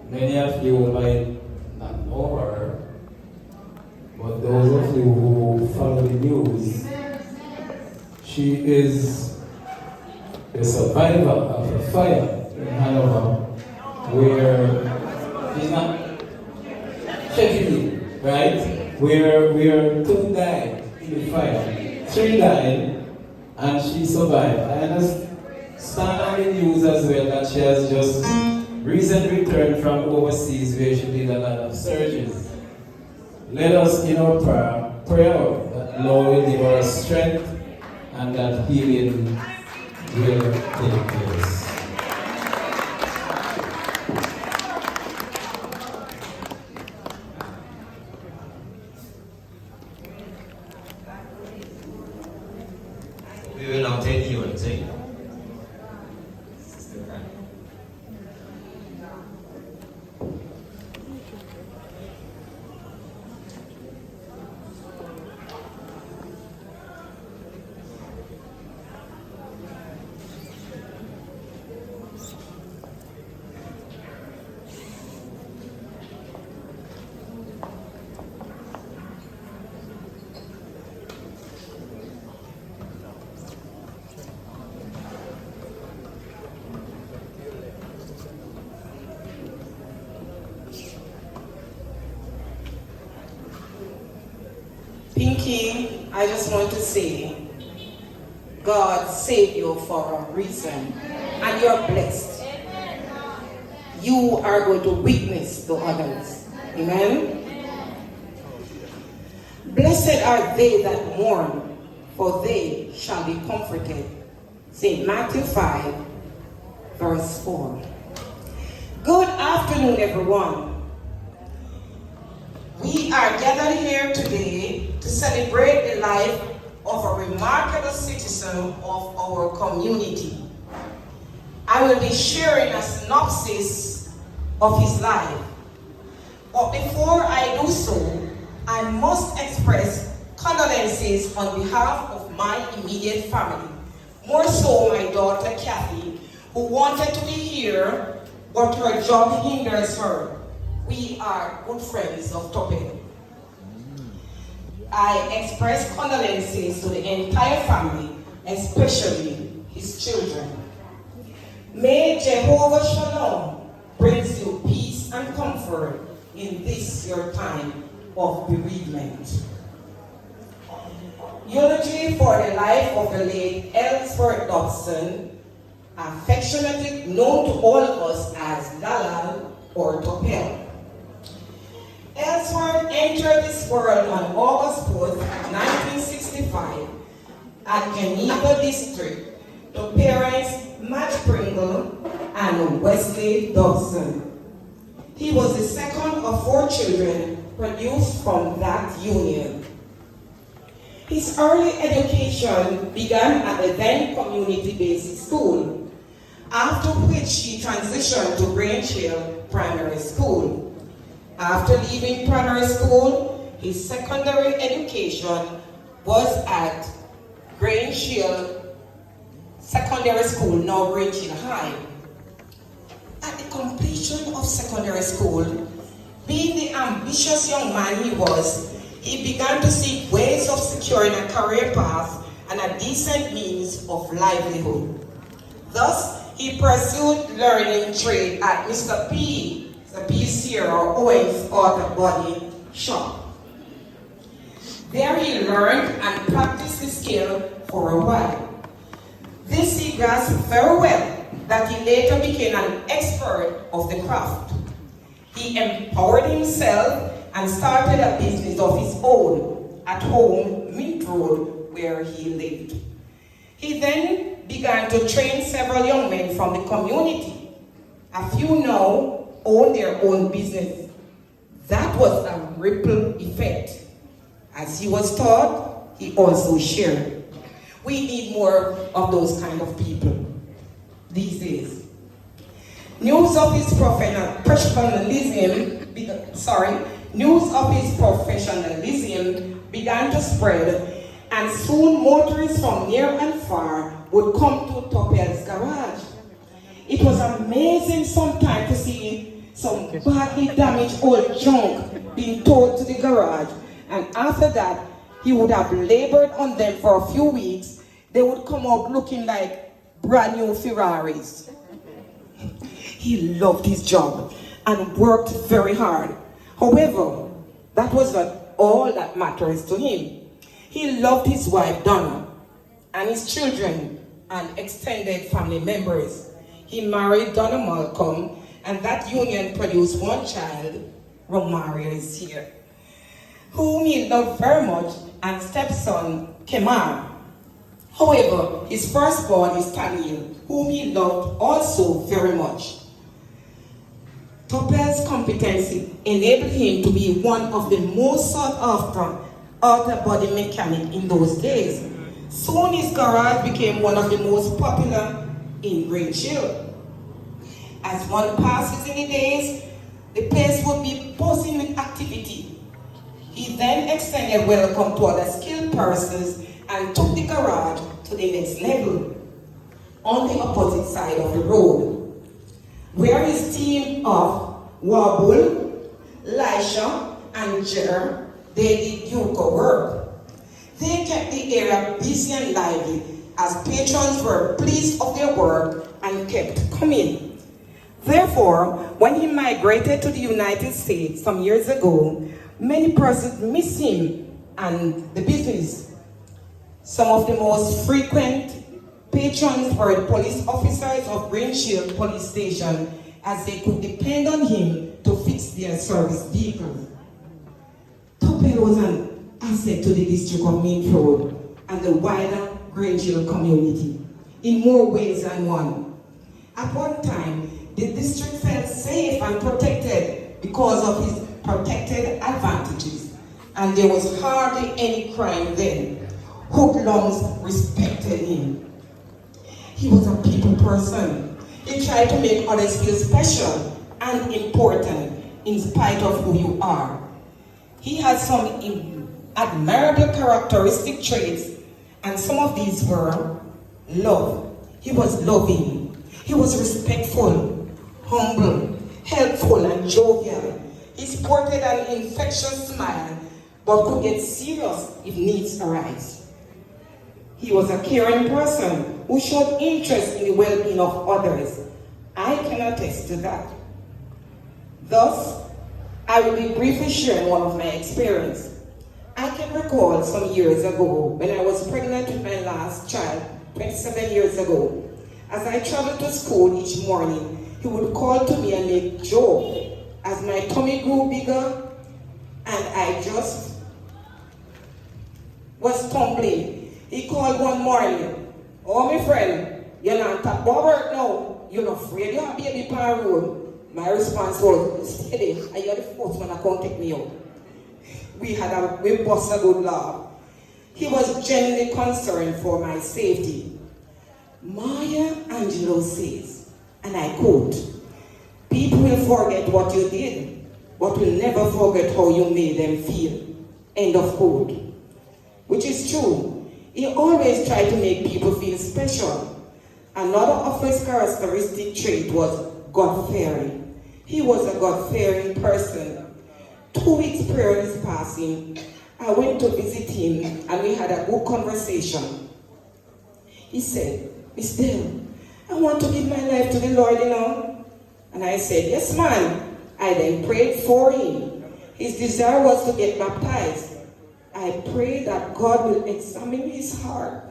Many of you might not know her, but those of you who follow the news, she is a survivor of a fire in Hanover where she's not checking it, right? Where 2 died in the fire, 3 died, and she survived. I understand on the news as well that she has just recently returned from overseas where she did a lot of surgeries. Let us in our prayer that Lord will give her strength and that healing will take place. We will now take unity. Pinky, I just want to say, God saved you for a reason, and you're blessed. You are going to witness to others. Amen? Blessed are they that mourn, for they shall be comforted. St. Matthew 5, verse 4. Good afternoon, everyone. We are gathered here today to celebrate the life of a remarkable citizen of our community. I will be sharing a synopsis of his life. But before I do so, I must express condolences on behalf of my immediate family. More so my daughter Kathy, who wanted to be here, but her job hinders her. We are good friends of Topel. I express condolences to the entire family, especially his children. May Jehovah Shalom brings you peace and comfort in this your time of bereavement. Eulogy for the life of the late ELSWORTH DOBSON, affectionately known to all of us as Dalal or Topel. ELSWORTH entered this world on August 4th, 1965 at Geneva District to parents Madge Pringle and Wesley Dobson. He was the second of 4 children produced from that union. His early education began at the then community-based school, after which he transitioned to Grange Hill Primary School. After leaving primary school, his secondary education was at Grange Hill Secondary School, now Grange Hill High. At the completion of secondary school, being the ambitious young man he was, he began to seek ways of securing a career path and a decent means of livelihood. Thus, he pursued learning trade at Mr. P. Sierra Owens Auto Body Shop. There he learned and practiced the skill for a while. This he grasped very well, that he later became an expert of the craft. He empowered himself and started a business of his own at home, Mint Road, where he lived. He then began to train several young men from the community. A few now own their own business. That was a ripple effect. As he was taught, he also shared. We need more of those kind of people these days. News of his professionalism began to spread, and soon motorists from near and far would come to Topel's garage. It was amazing sometimes to see some badly damaged old junk being towed to the garage, and after that, he would have labored on them for a few weeks. They would come out looking like brand new Ferraris. He loved his job and worked very hard. However, that was not all that matters to him. He loved his wife, Donna, and his children and extended family members. He married Donna Malcolm, and that union produced one child, Romario is here, whom he loved very much, and stepson, Kemar. However, his firstborn is Daniel, whom he loved also very much. Topel's competency enabled him to be one of the most sought after auto body mechanic in those days. Soon his garage became one of the most popular in Grange Hill. As one passes in the days, the place would be buzzing with activity. He then extended welcome to other skilled persons and took the garage to the next level, on the opposite side of the road, where his team of Wabul, Lisha, and Jer, they did Yuko work. They kept the area busy and lively as patrons were pleased of their work and kept coming. Therefore, when he migrated to the United States some years ago, many persons miss him and the business. Some of the most frequent patrons were the police officers of Grange Hill Police Station, as they could depend on him to fix their service vehicles. Topel was an asset to the District of Main Road and the wider Grange Hill community in more ways than one. At one time, the district felt safe and protected because of his protected advantages, and there was hardly any crime then. Hoodlums respected him. He was a people person. He tried to make others feel special and important in spite of who you are. He had some admirable characteristic traits, and some of these were love. He was loving. He was respectful, humble, helpful, and jovial. He sported an infectious smile, but could get serious if needs arise. He was a caring person who showed interest in the well-being of others. I can attest to that. Thus, I will be briefly sharing one of my experiences. I can recall some years ago when I was pregnant with my last child, 27 years ago. As I traveled to school each morning, he would call to me and make joke as my tummy grew bigger and I just was tumbling. He called one morning, "Oh, my friend, you're not talking about work now. You're not afraid you have a baby on the road." My response was, "Steady, and you're the first one that can't take me out." We bust a good laugh. He was genuinely concerned for my safety. Maya Angelou says, and I quote, "People will forget what you did, but will never forget how you made them feel." End of quote. Which is true. He always tried to make people feel special. Another of his characteristic trait was God-fearing. He was a God-fearing person. 2 weeks prior to his passing, I went to visit him and we had a good conversation. He said, "Miss Dale, I want to give my life to the Lord, you know." And I said, "Yes, man." I then prayed for him. His desire was to get baptized. I pray that God will examine his heart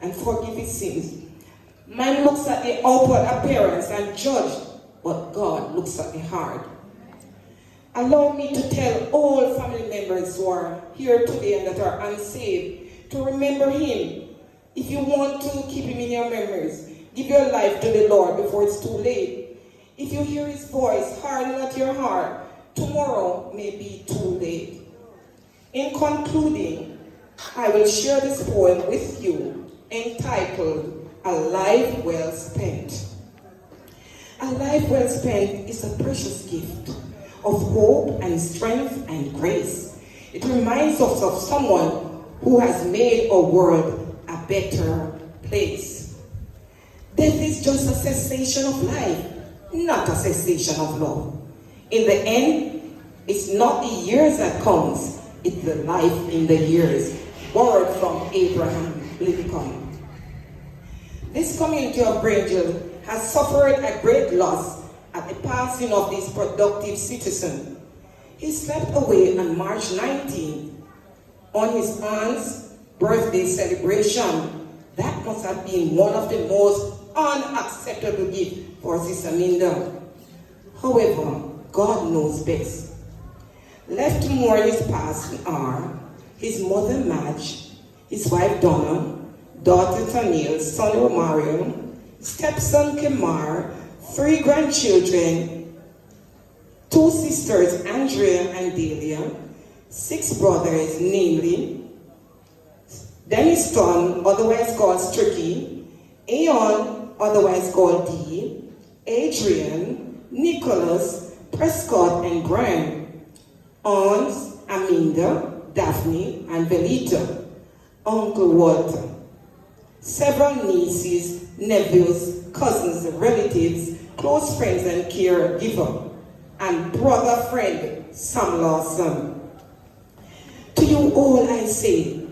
and forgive his sins. Man looks at the outward appearance and judge, but God looks at the heart. Allow me to tell all family members who are here today and that are unsaved to remember him. If you want to keep him in your memories, give your life to the Lord before it's too late. If you hear his voice, harden not your heart. Tomorrow may be too late. In concluding, I will share this poem with you entitled, "A Life Well Spent." A life well spent is a precious gift of hope and strength and grace. It reminds us of someone who has made our world a better place. Death is just a cessation of life, not a cessation of love. In the end, it's not the years that counts, it's the life in the years. Borrowed from Abraham Lincoln. This community of Grangeville has suffered a great loss at the passing of this productive citizen. He slept away on March 19th on his aunt's birthday celebration. That must have been one of the most unacceptable gifts for Sister Minda. However, God knows best. Left to mourn his passing are his mother Madge, his wife Donna, daughter Taniel, son Romario, stepson Kemar, 3 grandchildren, 2 sisters Andrea and Delia, 6 brothers, namely Dennis Stone, otherwise called Stricky, Aeon, otherwise called D, Adrian, Nicholas, Prescott, and Graham, aunts Aminda, Daphne, and Belita, Uncle Walter, several nieces, nephews, cousins, relatives, close friends and caregiver, and brother friend Sam Lawson. To you all I say,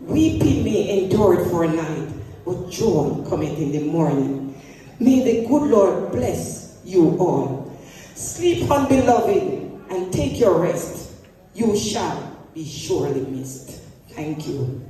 weeping may endure for a night, but joy cometh in the morning. May the good Lord bless you all. Sleep on, beloved, and take your rest. You shall be surely missed. Thank you.